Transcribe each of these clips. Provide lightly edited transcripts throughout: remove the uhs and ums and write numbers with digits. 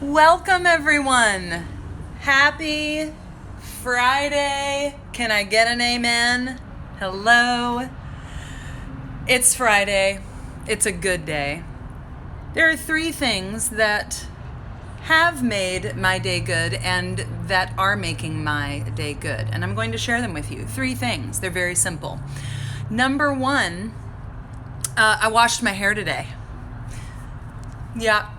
Welcome everyone. Happy Friday. Can I get an amen? Hello. It's Friday. It's a good day. There are 3 things that have made my day good and that are making my day good. And I'm going to share them with you. 3 things. They're very simple. Number 1, I washed my hair today. Yeah.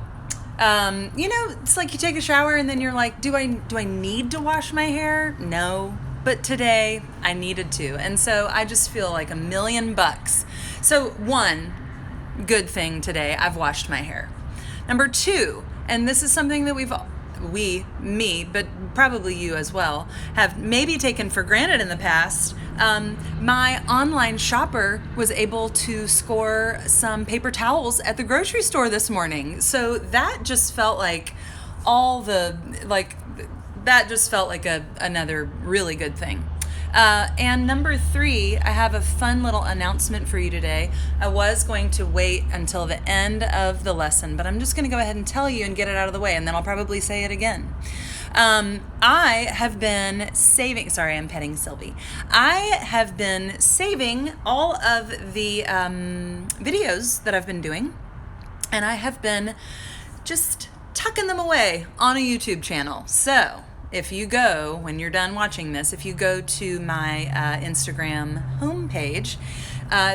It's like you take a shower and then you're like, do I need to wash my hair? No. But today I needed to. And so I just feel like $1,000,000. So 1 good thing today, I've washed my hair. Number 2, and this is something that me, but probably you as well, have maybe taken for granted in the past. My online shopper was able to score some paper towels at the grocery store this morning. So that just felt like another really good thing. And number 3, I have a fun little announcement for you today. I was going to wait until the end of the lesson, but I'm just going to go ahead and tell you and get it out of the way, and then I'll probably say it again. I have been saving, sorry, I'm petting Sylvie. I have been saving all of the videos that I've been doing, and I have been just tucking them away on a YouTube channel. So if you go, when you're done watching this, if you go to my Instagram homepage,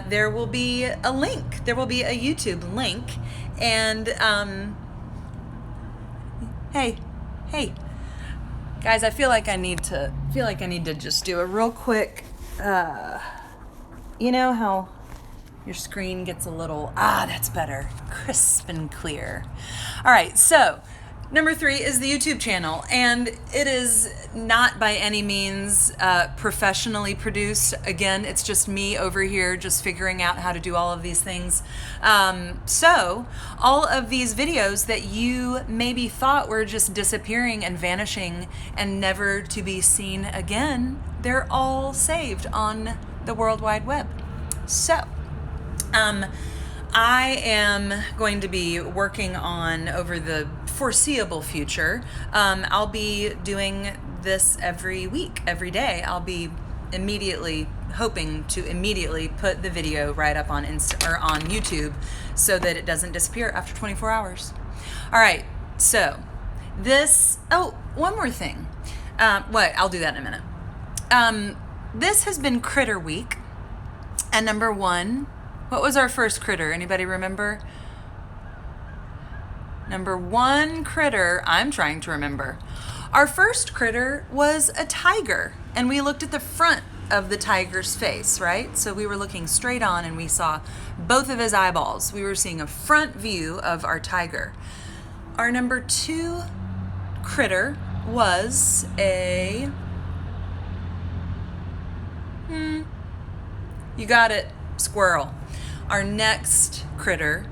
there will be a link. There will be a YouTube link. And hey, guys, I feel like I need to just do a real quick. You know how your screen gets a little that's better, crisp and clear. All right, so. Number 3 is the YouTube channel, and it is not by any means professionally produced. Again, it's just me over here just figuring out how to do all of these things. So all of these videos that you maybe thought were just disappearing and vanishing and never to be seen again, they're all saved on the World Wide Web. So, I am going to be working on, over the foreseeable future, I'll be doing this every week, every day. I'll be hoping to immediately put the video right up on on YouTube so that it doesn't disappear after 24 hours. All right, so one more thing. I'll do that in a minute. This has been Critter Week, and number 1, what was our first critter? Anybody remember? Number 1 critter, I'm trying to remember. Our first critter was a tiger, and we looked at the front of the tiger's face, right? So we were looking straight on and we saw both of his eyeballs. We were seeing a front view of our tiger. Our number 2 critter was you got it, squirrel. Our next critter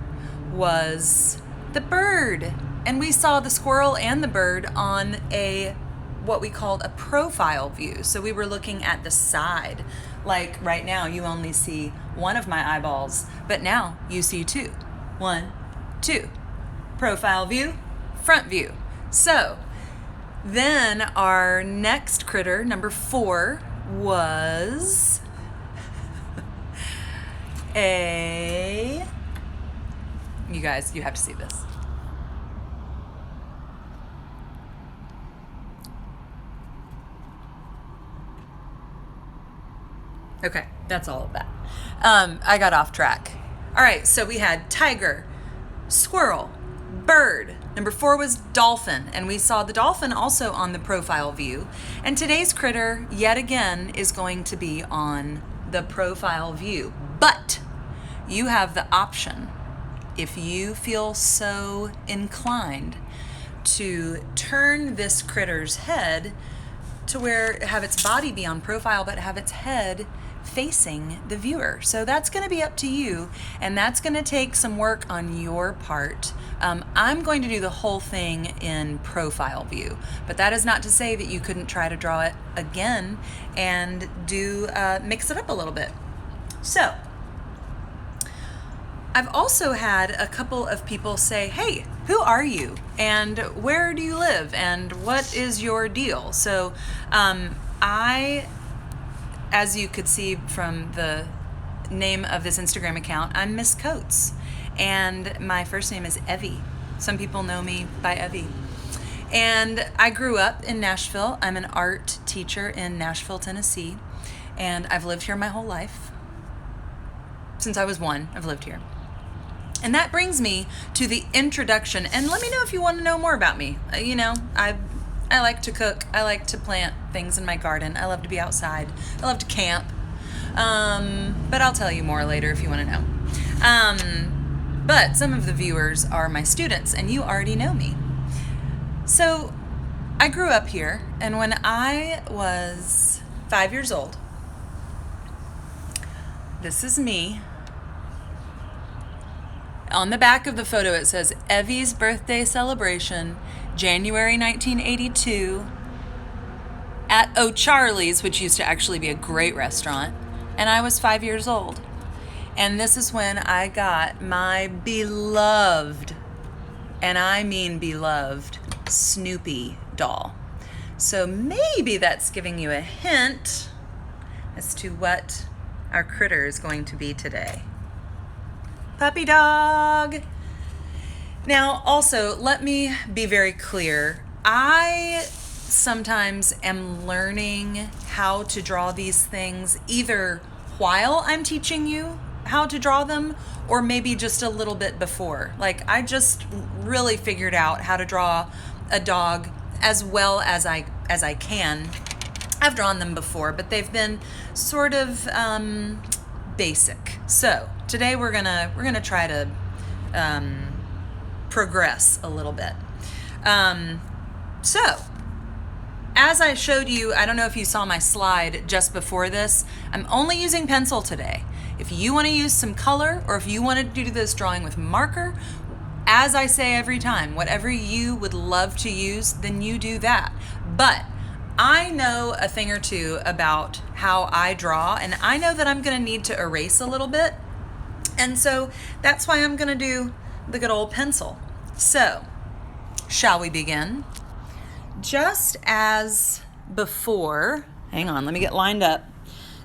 was the bird, and we saw the squirrel and the bird on what we called a profile view. So we were looking at the side. Like right now you only see one of my eyeballs, but now you see 2. 1, 2. Profile view, front view. So then our next critter, number 4, was you guys, you have to see this. Okay, that's all of that. I got off track. All right, so we had tiger, squirrel, bird. Number 4 was dolphin, and we saw the dolphin also on the profile view. And today's critter, yet again, is going to be on the profile view. But you have the option, if you feel so inclined, to turn this critter's head to have its body be on profile, but have its head facing the viewer. So that's going to be up to you, and that's going to take some work on your part. I'm going to do the whole thing in profile view, but that is not to say that you couldn't try to draw it again and mix it up a little bit. So I've also had a couple of people say, hey, who are you? And where do you live? And what is your deal? So I, as you could see from the name of this Instagram account, I'm Miss Coates. And my first name is Evie. Some people know me by Evie. And I grew up in Nashville. I'm an art teacher in Nashville, Tennessee. And I've lived here my whole life. Since I was 1, I've lived here. And that brings me to the introduction. And let me know if you want to know more about me. I like to cook. I like to plant things in my garden. I love to be outside. I love to camp. But I'll tell you more later if you want to know. But some of the viewers are my students, and you already know me. So I grew up here, and when I was 5 years old, this is me. On the back of the photo, it says Evie's birthday celebration, January 1982, at O'Charlie's, which used to actually be a great restaurant. And I was 5 years old. And this is when I got my beloved, and I mean beloved, Snoopy doll. So maybe that's giving you a hint as to what our critter is going to be today. Puppy dog. Now, also, let me be very clear. I sometimes am learning how to draw these things either while I'm teaching you how to draw them or maybe just a little bit before. Like, I just really figured out how to draw a dog as well as I can. I've drawn them before, but they've been sort of basic. So today we're gonna try to progress a little bit. So as I showed you, I don't know if you saw my slide just before this, I'm only using pencil today. If you want to use some color, or if you want to do this drawing with marker, as I say every time, whatever you would love to use, then you do that. But I know a thing or two about how I draw, and I know that I'm going to need to erase a little bit. And so that's why I'm going to do the good old pencil. So, shall we begin? Just as before, hang on, let me get lined up.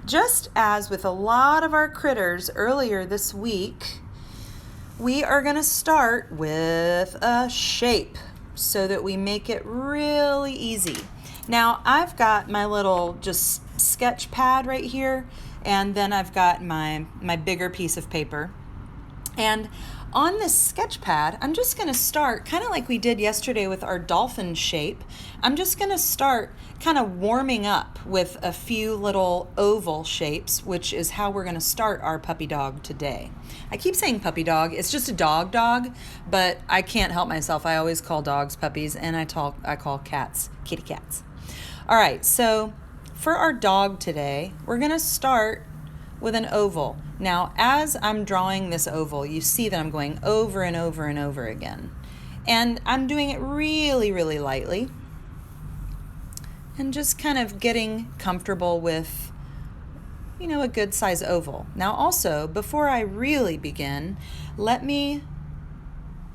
Just as with a lot of our critters earlier this week, we are going to start with a shape so that we make it really easy. Now, I've got my little just sketch pad right here, and then I've got my bigger piece of paper. And on this sketch pad, I'm just going to start kind of like we did yesterday with our dolphin shape. I'm just going to start kind of warming up with a few little oval shapes, which is how we're going to start our puppy dog today. I keep saying puppy dog. It's just a dog, but I can't help myself. I always call dogs puppies, and I call cats kitty cats. All right, so for our dog today, we're going to start with an oval. Now, as I'm drawing this oval, you see that I'm going over and over and over again. And I'm doing it really, really lightly. And just kind of getting comfortable with, a good size oval. Now, also, before I really begin, let me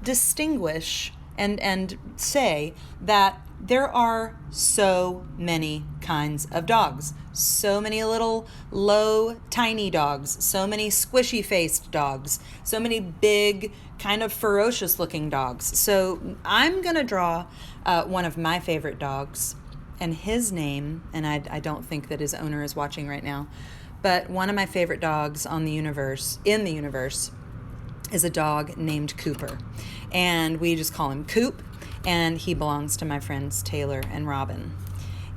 distinguish and say that there are so many kinds of dogs. So many little low, tiny dogs, so many squishy-faced dogs, so many big, kind of ferocious-looking dogs. So I'm going to draw one of my favorite dogs, and his name, and I don't think that his owner is watching right now, but one of my favorite dogs in the universe, is a dog named Cooper. And we just call him Coop, and he belongs to my friends Taylor and Robin.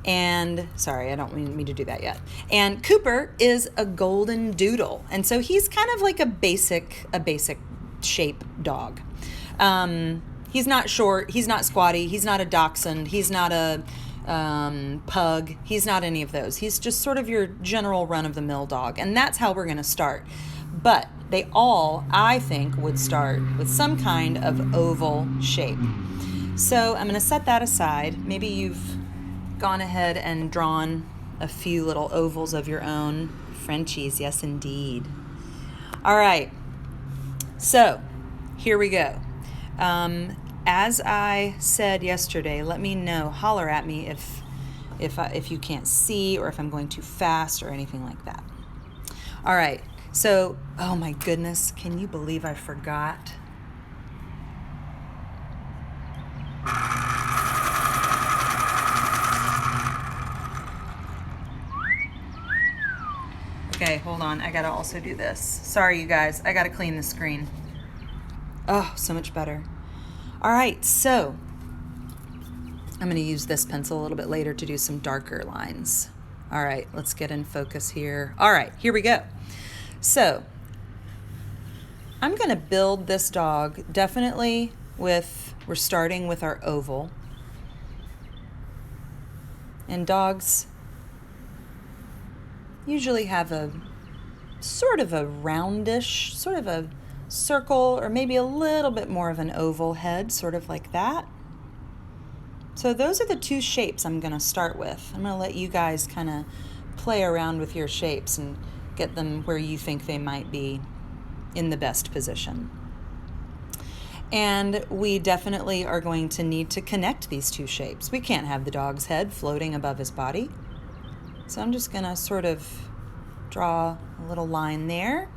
And sorry, I don't mean me to do that yet. And Cooper is a golden doodle. And so he's kind of like a basic shape dog. He's not short, he's not squatty, he's not a dachshund, he's not a pug, he's not any of those. He's just sort of your general run-of-the-mill dog. And that's how we're going to start. But they all, I think, would start with some kind of oval shape. So I'm going to set that aside. Maybe you've gone ahead and drawn a few little ovals of your own. Frenchies, yes indeed. All right. So here we go. As I said yesterday, let me know, holler at me if you can't see or if I'm going too fast or anything like that. All right, so, oh my goodness, can you believe I forgot? Okay, hold on, I gotta also do this. Sorry, you guys, I gotta clean the screen. Oh, so much better. All right, so I'm gonna use this pencil a little bit later to do some darker lines. All right, let's get in focus here. All right, here we go. So I'm gonna build this dog definitely we're starting with our oval. And dogs usually have a sort of a roundish, sort of a circle, or maybe a little bit more of an oval head, sort of like that. So those are the two shapes I'm going to start with. I'm going to let you guys kind of play around with your shapes and get them where you think they might be in the best position. And we definitely are going to need to connect these two shapes. We can't have the dog's head floating above his body. So I'm just going to sort of draw a little line there.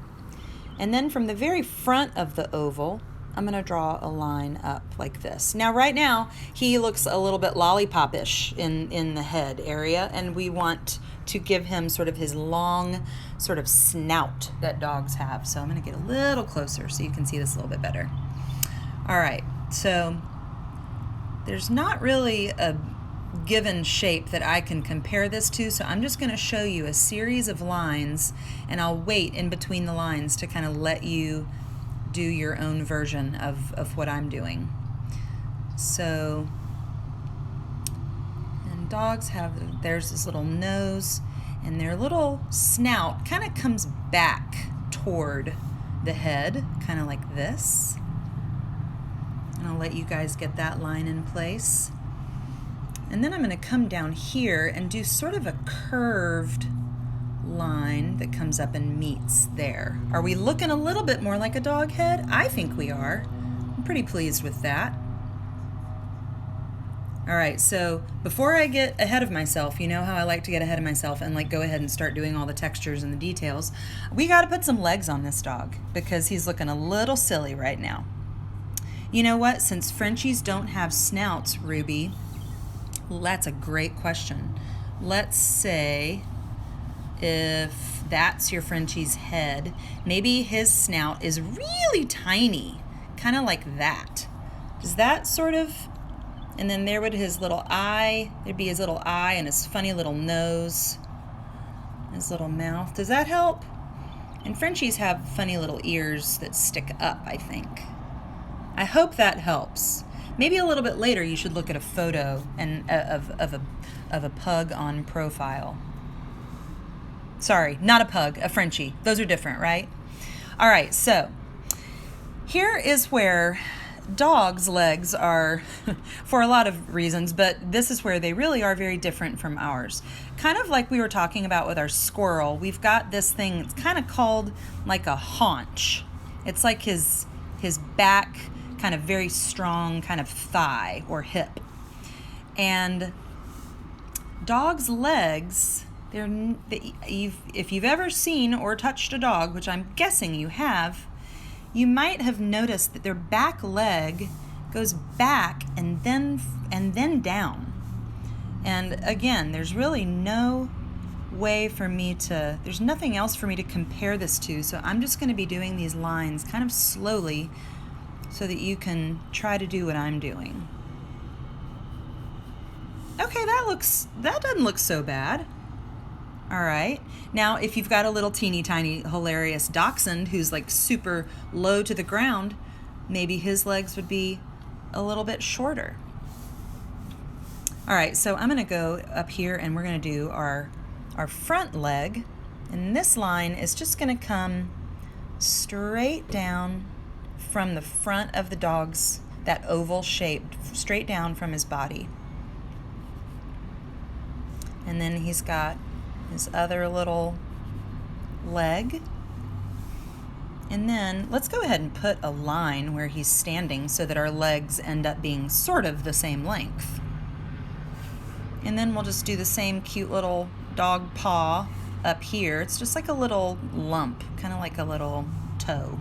And then from the very front of the oval, I'm going to draw a line up like this. Now, right now, he looks a little bit lollipop-ish in the head area, and we want to give him sort of his long sort of snout that dogs have. So I'm going to get a little closer so you can see this a little bit better. All right, so there's not really a given shape that I can compare this to, so I'm just going to show you a series of lines, and I'll wait in between the lines to kind of let you do your own version of what I'm doing. So, and dogs have, there's this little nose, and their little snout kind of comes back toward the head, kind of like this. And I'll let you guys get that line in place. And then I'm going to come down here and do sort of a curved line that comes up and meets there. Are we looking a little bit more like a dog head? I think we are. I'm pretty pleased with that. All right, so before I get ahead of myself, you know how I like to get ahead of myself and like go ahead and start doing all the textures and the details, we got to put some legs on this dog because he's looking a little silly right now. You know what? Since Frenchies don't have snouts, Ruby, that's a great question. Let's say if that's your Frenchie's head, maybe his snout is really tiny, kind of like that. Does that sort of, and then there would his little eye, there'd be his little eye and his funny little nose, his little mouth. Does that help? And Frenchies have funny little ears that stick up, I think. I hope that helps. Maybe a little bit later you should look at a photo and of a pug on profile. Sorry, not a pug, a Frenchie. Those are different, right? All right, so here is where dogs' legs are, for a lot of reasons, but this is where they really are very different from ours. Kind of like we were talking about with our squirrel, we've got this thing, it's kind of called like a haunch. It's like his back, kind of very strong kind of thigh or hip. And dogs' legs, if you've ever seen or touched a dog, which I'm guessing you have, you might have noticed that their back leg goes back and then down. And again, there's really no way for me to, there's nothing else for me to compare this to, so I'm just going to be doing these lines kind of slowly so that you can try to do what I'm doing. Okay, that doesn't look so bad. All right, now if you've got a little teeny tiny hilarious dachshund who's like super low to the ground, maybe his legs would be a little bit shorter. All right, so I'm gonna go up here and we're gonna do our front leg, and this line is just gonna come straight down from the front of the dog's, that oval shape, straight down from his body. And then he's got his other little leg. And then let's go ahead and put a line where he's standing so that our legs end up being sort of the same length. And then we'll just do the same cute little dog paw up here. It's just like a little lump, kind of like a little toe.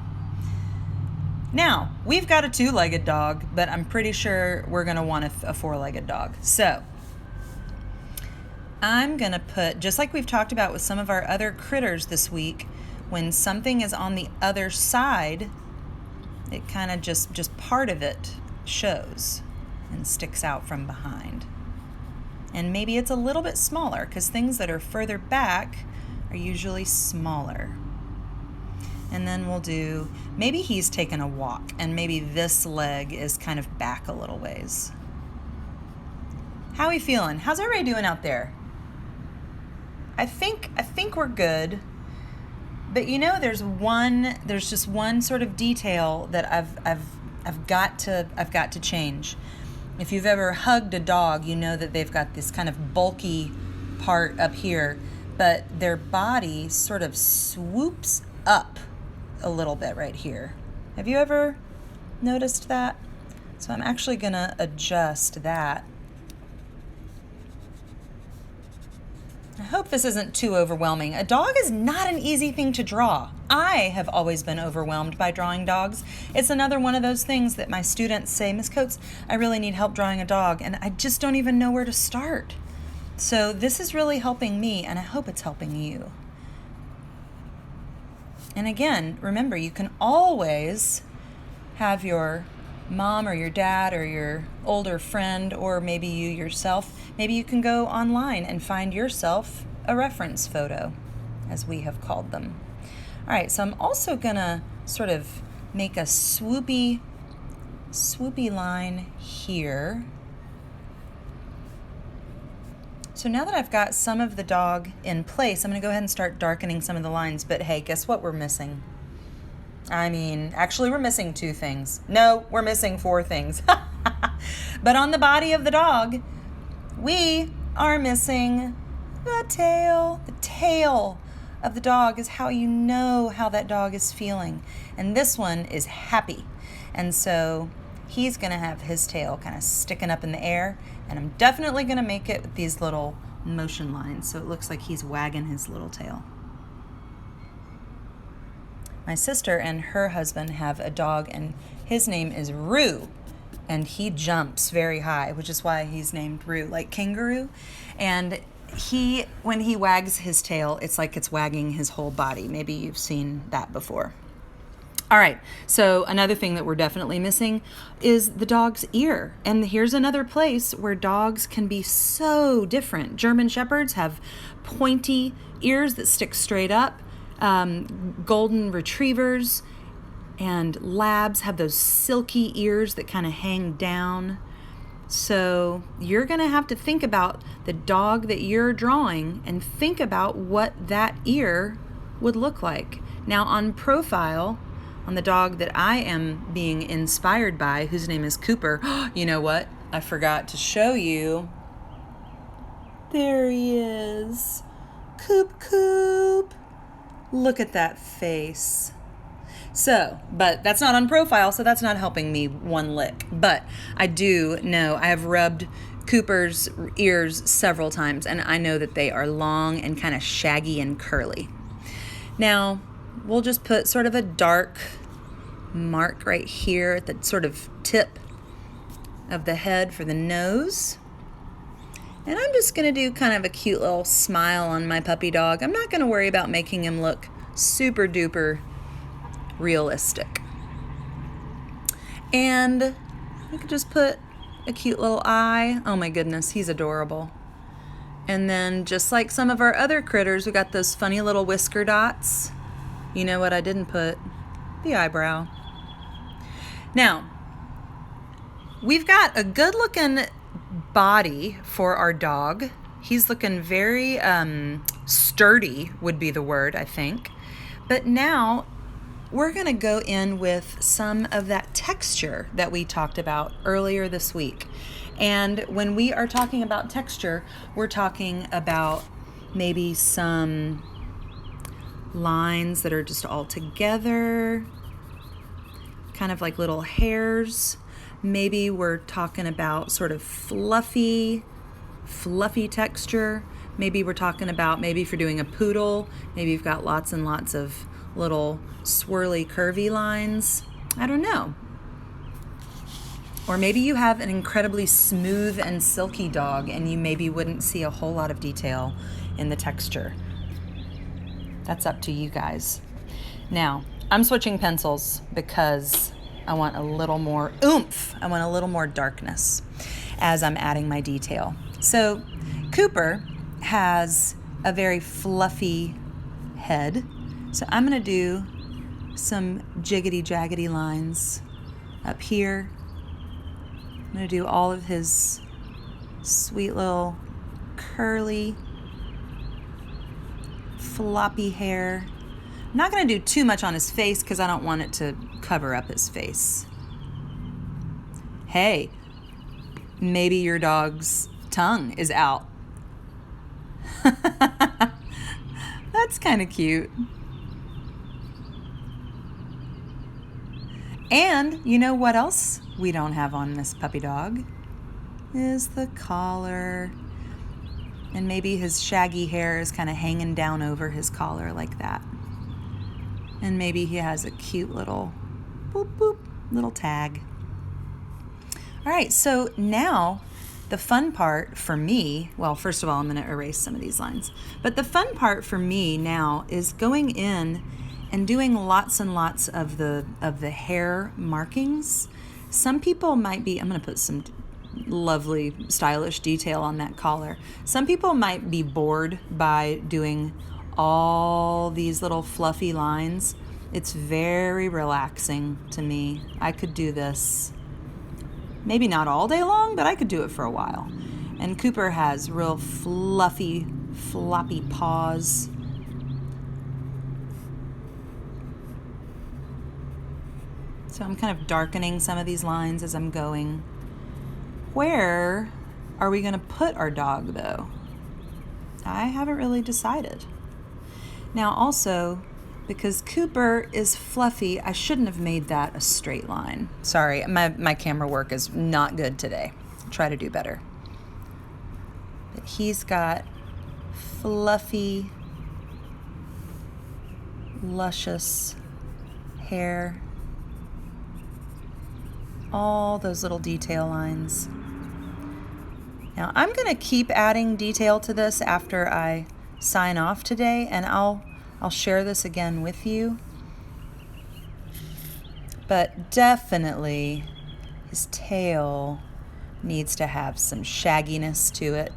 Now, we've got a 2-legged dog, but I'm pretty sure we're gonna want a 4-legged dog. So I'm gonna put, just like we've talked about with some of our other critters this week, when something is on the other side, it kind of just part of it shows and sticks out from behind. And maybe it's a little bit smaller because things that are further back are usually smaller. And then we'll do, maybe he's taken a walk and maybe this leg is kind of back a little ways. How are we feeling? How's everybody doing out there? I think we're good. But you know, there's just one sort of detail that I've got to change. If you've ever hugged a dog, you know that they've got this kind of bulky part up here, but their body sort of swoops up a little bit right here. Have you ever noticed that? So I'm actually gonna adjust that. I hope this isn't too overwhelming. A dog is not an easy thing to draw. I have always been overwhelmed by drawing dogs. It's another one of those things that my students say, Miss Coates, I really need help drawing a dog, and I just don't even know where to start. So this is really helping me, and I hope it's helping you. And again, remember, you can always have your mom or your dad or your older friend, or maybe you yourself, maybe you can go online and find yourself a reference photo, as we have called them. All right, so I'm also gonna sort of make a swoopy line here. So now that I've got some of the dog in place, I'm gonna go ahead and start darkening some of the lines, but hey, guess what we're missing? Actually, we're missing 2 things. No, we're missing 4 things. But on the body of the dog, we are missing the tail. The tail of the dog is how you know how that dog is feeling. And this one is happy. And so he's gonna have his tail kind of sticking up in the air. And I'm definitely gonna make it with these little motion lines so it looks like he's wagging his little tail. My sister and her husband have a dog, and his name is Roo, and he jumps very high, which is why he's named Roo, like kangaroo. And when he wags his tail, it's like it's wagging his whole body. Maybe you've seen that before. All right, so another thing that we're definitely missing is the dog's ear. And here's another place where dogs can be so different. German Shepherds have pointy ears that stick straight up. Golden retrievers and labs have those silky ears that kind of hang down. So you're going to have to think about the dog that you're drawing and think about what that ear would look like. Now on profile, on the dog that I am being inspired by, whose name is Cooper, you know what? I forgot to show you. There he is. Coop. Look at that face. So, but that's not on profile, so that's not helping me one lick. But I do know, I have rubbed Cooper's ears several times, and I know that they are long and kind of shaggy and curly. Now, we'll just put sort of a dark mark right here at the sort of tip of the head for the nose. And I'm just going to do kind of a cute little smile on my puppy dog. I'm not going to worry about making him look super duper realistic. And you could just put a cute little eye. Oh my goodness, he's adorable. And then just like some of our other critters, we got those funny little whisker dots. You know what I didn't put? The eyebrow. Now, we've got a good looking body for our dog. He's looking very sturdy would be the word, I think. But now we're going to go in with some of that texture that we talked about earlier this week. And when we are talking about texture, we're talking about maybe some lines that are just all together, kind of like little hairs. Maybe we're talking about sort of fluffy texture. Maybe we're talking about, maybe if you're doing a poodle, maybe you've got lots and lots of little swirly, curvy lines. I don't know. Or maybe you have an incredibly smooth and silky dog and you maybe wouldn't see a whole lot of detail in the texture. That's up to you guys. Now, I'm switching pencils because I want a little more oomph. I want a little more darkness as I'm adding my detail. So Cooper has a very fluffy head. So I'm going to do some jiggity-jaggedy lines up here. I'm going to do all of his sweet little curly, floppy hair. I'm not going to do too much on his face because I don't want it to cover up his face. Hey, maybe your dog's tongue is out. That's kind of cute. And you know what else we don't have on this puppy dog? Is the collar. And maybe his shaggy hair is kind of hanging down over his collar like that. And maybe he has a cute little boop boop little tag. All right, so now the fun part for me, well, first of all, I'm going to erase some of these lines. But the fun part for me now is going in and doing lots and lots of the hair markings. Some people might be, I'm going to put some lovely stylish detail on that collar. Some people might be bored by doing all these little fluffy lines. It's very relaxing to me. I could do this maybe not all day long, but I could do it for a while. And Cooper has real fluffy, floppy paws. So I'm kind of darkening some of these lines as I'm going. Where are we going to put our dog, though? I haven't really decided. Now, also, because Cooper is fluffy, I shouldn't have made that a straight line. Sorry, my camera work is not good today. I'll try to do better. But he's got fluffy, luscious hair. All those little detail lines. Now I'm going to keep adding detail to this after I sign off today, and I'll share this again with you. But definitely his tail needs to have some shagginess to it.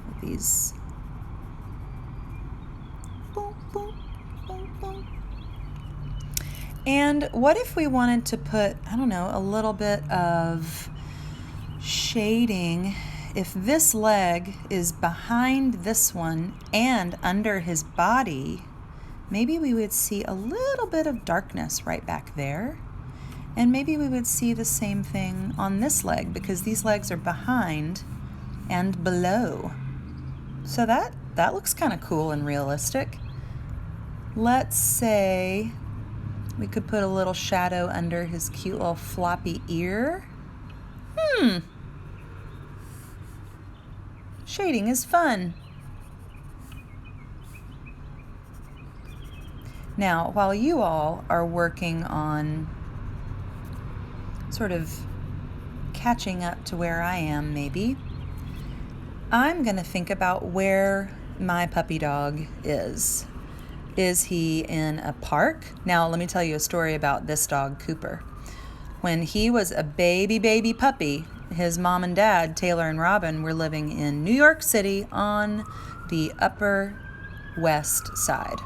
With these boom, boom, boom, boom. And what if we wanted to put, I don't know, a little bit of shading? If this leg is behind this one and under his body, maybe we would see a little bit of darkness right back there. And maybe we would see the same thing on this leg because these legs are behind and below. So that looks kind of cool and realistic. Let's say we could put a little shadow under his cute little floppy ear. Shading is fun. Now, while you all are working on sort of catching up to where I am, maybe, I'm going to think about where my puppy dog is. Is he in a park? Now, let me tell you a story about this dog, Cooper. When he was a baby puppy, his mom and dad, Taylor and Robin, were living in New York City on the Upper West Side.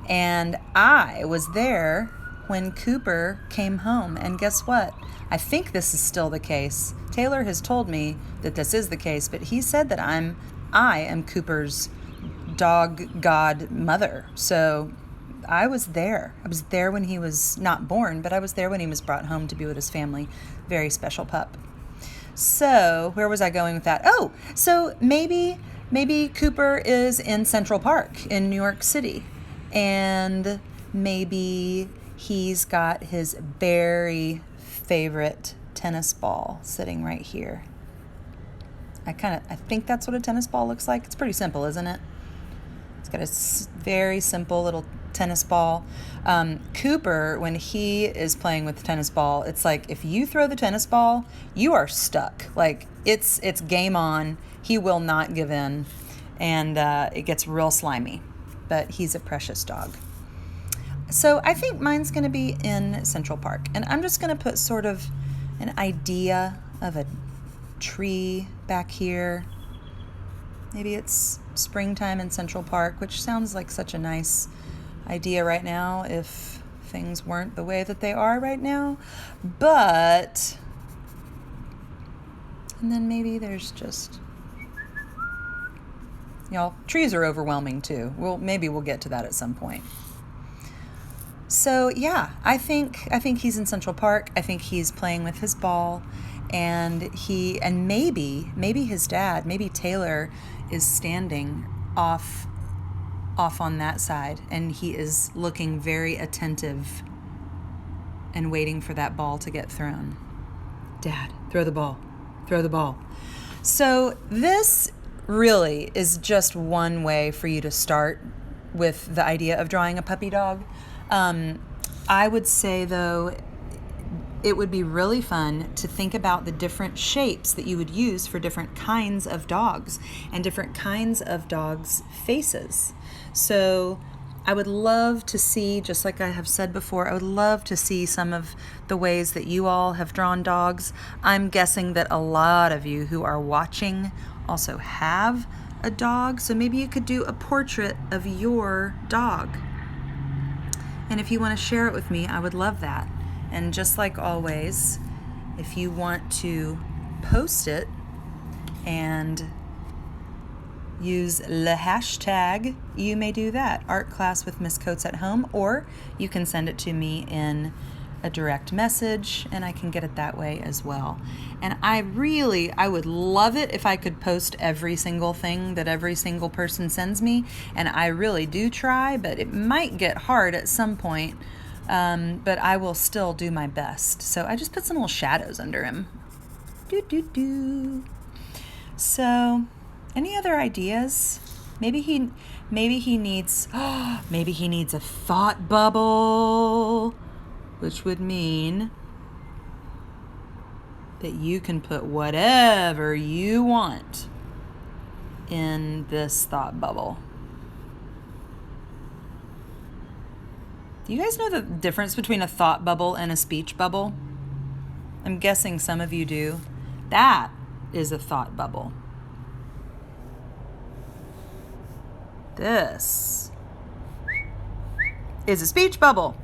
And I was there when Cooper came home. And guess what? I think this is still the case. Taylor has told me that this is the case, but he said that I am Cooper's dog godmother. So I was there. I was there when he was not born, but I was there when he was brought home to be with his family. Very special pup. So where was I going with that? Oh, so maybe Cooper is in Central Park in New York City. And maybe he's got his very favorite tennis ball sitting right here. I think that's what a tennis ball looks like. It's pretty simple, isn't it? It's got a very simple little tennis ball. Cooper, when he is playing with the tennis ball, it's like if you throw the tennis ball, you are stuck. Like it's game on. He will not give in, and it gets real slimy. But he's a precious dog. So I think mine's going to be in Central Park, and I'm just going to put sort of an idea of a tree back here. Maybe it's springtime in Central Park, which sounds like such a nice idea right now if things weren't the way that they are right now. But, and then maybe there's just, trees are overwhelming too. Maybe we'll get to that at some point. So yeah, I think he's in Central Park. I think he's playing with his ball, and maybe his dad, maybe Taylor, is standing off on that side, and he is looking very attentive and waiting for that ball to get thrown. Dad, throw the ball. So this really is just one way for you to start with the idea of drawing a puppy dog. I would say, though, it would be really fun to think about the different shapes that you would use for different kinds of dogs and different kinds of dogs' faces. So I would love to see, just like I have said before, I would love to see some of the ways that you all have drawn dogs. I'm guessing that a lot of you who are watching also have a dog, so maybe you could do a portrait of your dog. And if you want to share it with me, I would love that. And just like always, if you want to post it and use the hashtag, you may do that, Art Class with Miss Coates at Home, or you can send it to me in a direct message, and I can get it that way as well. And I would love it if I could post every single thing that every single person sends me, and I really do try, but it might get hard at some point, but I will still do my best. So I just put some little shadows under him. So, any other ideas? Maybe he needs a thought bubble, which would mean that you can put whatever you want in this thought bubble. Do you guys know the difference between a thought bubble and a speech bubble? I'm guessing some of you do. That is a thought bubble. This is a speech bubble.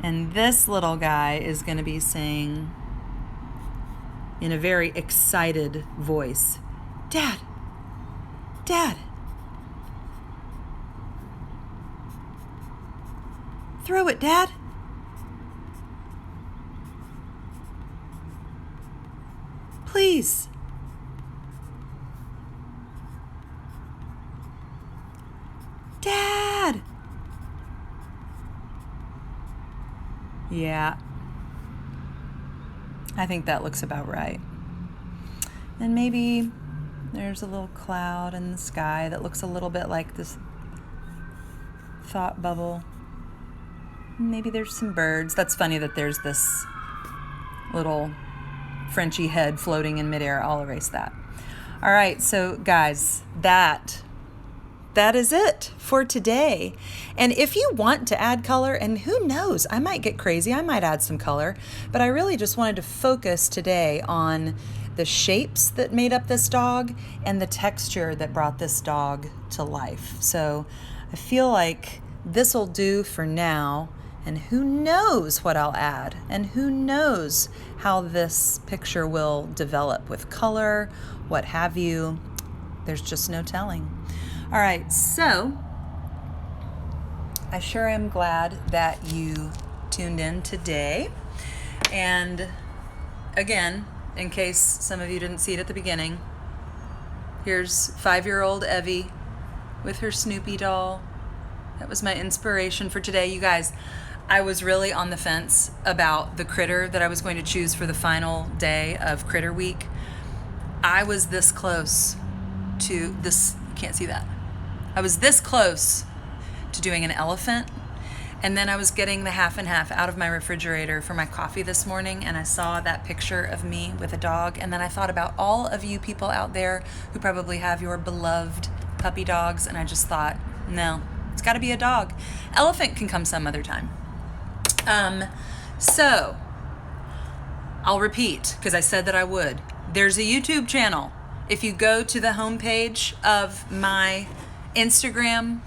And this little guy is going to be saying in a very excited voice, Dad, throw it, Dad. Please. Dad. Yeah, I think that looks about right. And maybe there's a little cloud in the sky that looks a little bit like this thought bubble. Maybe there's some birds. That's funny that there's this little Frenchy head floating in midair. I'll erase that. All right, so guys, that is it for today. And if you want to add color, and who knows, I might get crazy, I might add some color, but I really just wanted to focus today on the shapes that made up this dog and the texture that brought this dog to life. So I feel like this will do for now, and who knows what I'll add, and who knows how this picture will develop with color, what have you. There's just no telling. All right, so I sure am glad that you tuned in today. And again, in case some of you didn't see it at the beginning, here's 5-year-old Evie with her Snoopy doll. That was my inspiration for today. You guys, I was really on the fence about the critter that I was going to choose for the final day of Critter Week. I was this close to this, you can't see that. I was this close to doing an elephant. And then I was getting the half and half out of my refrigerator for my coffee this morning, and I saw that picture of me with a dog, and then I thought about all of you people out there who probably have your beloved puppy dogs, and I just thought, no, it's got to be a dog. Elephant can come some other time. So I'll repeat, because I said that I would. There's a YouTube channel. If you go to the homepage of my Instagram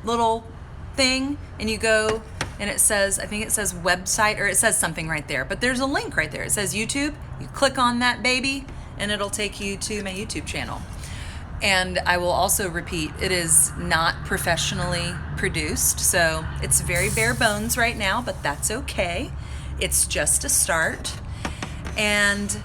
little thing and you go and it says, I think it says website, or it says something right there, but there's a link right there. It says YouTube. You click on that baby and it'll take you to my YouTube channel. And I will also repeat, it is not professionally produced, so it's very bare bones right now, but that's okay. It's just a start. And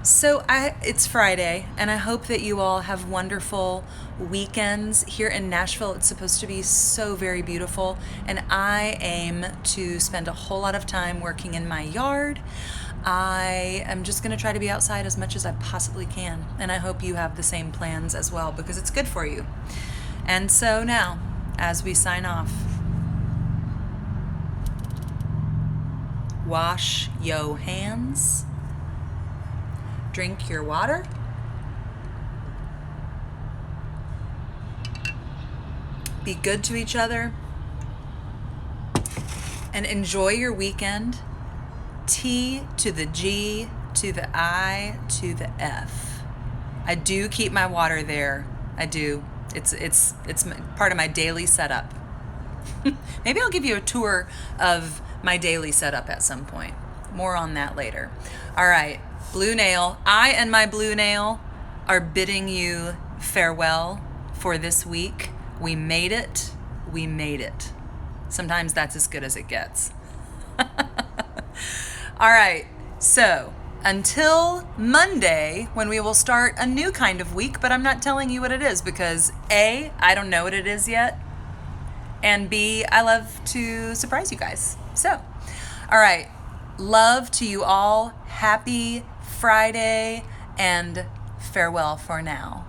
so it's Friday, and I hope that you all have wonderful weekends. Here in Nashville, it's supposed to be so very beautiful, and I aim to spend a whole lot of time working in my yard. I am just going to try to be outside as much as I possibly can, and I hope you have the same plans as well, because it's good for you. And so now, as we sign off, wash yo hands. Drink your water. Be good to each other. And enjoy your weekend. T to the G to the I to the F. I do keep my water there. I do. It's part of my daily setup. Maybe I'll give you a tour of my daily setup at some point. More on that later. All right. Blue Nail, I and my Blue Nail are bidding you farewell for this week. We made it. We made it. Sometimes that's as good as it gets. All right. So until Monday, when we will start a new kind of week, but I'm not telling you what it is because A, I don't know what it is yet. And B, I love to surprise you guys. So, all right. Love to you all. Happy Friday and farewell for now.